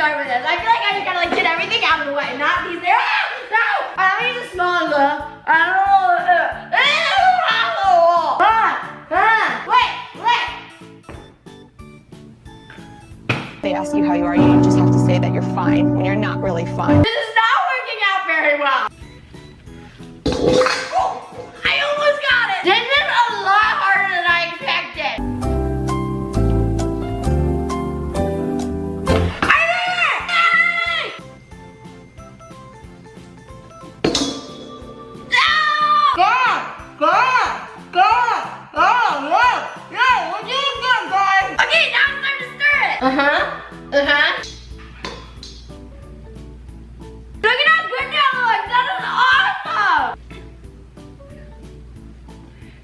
start with this. I feel like I just gotta like get everything out of the way, not these there. No! Alright, let me use a small glove. Wait. They ask you how you are, you just have to say that you're fine when you're not really fine. This is not working out very well. I almost got it. This is a lot harder than I expected. I did it! Okay, now it's time to stir it. Look at how good that looks. That is awesome.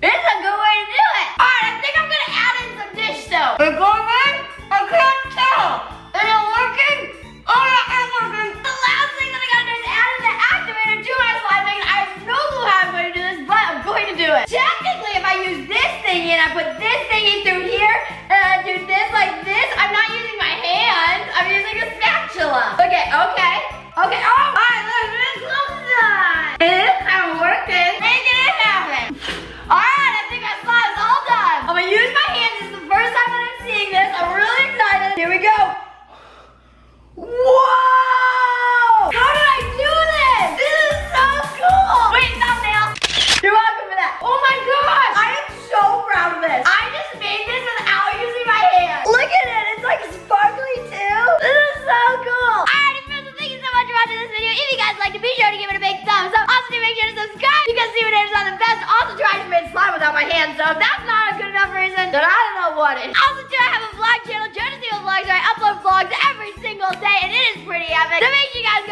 This is a good way to do it. Alright, I think I'm gonna add in some dish soap. It's going in? I can't tell. Is it working? Oh, yeah, it's working. The last thing that I gotta do is add in the activator to my slime thing. I have no clue how I'm going to do this, but I'm going to do it. Technically, if I use this thingy and I put this thingy through here, and I do this like this, I'm not using my hands. I'm using a spatula. Okay. Oh, alright, look, this looks done. It is kind of working. Making it happen. Alright, I think my slime is all done. I'm gonna use my hands. This is the first time that I'm seeing this. I'm really excited. Here we go. Whoa! How did I do this? This is so cool. Wait, thumbnail. You're welcome for that. Oh my gosh, I am so proud of this. I just made this without using my hands. Look at it. It's like sparkly too. This is so cool. Alright, friends, thank you so much for watching this video. If you guys liked it, be sure to give it a big thumbs up. Also, do make sure to subscribe because Steven Anderson is the best. Also, try to make slime without my hands. So if that's not a good enough reason, then I don't know what is. Also, too, I have a vlog channel, Jonah Steele Vlogs, where I upload vlogs every single day, and it is pretty epic. So make sure you guys go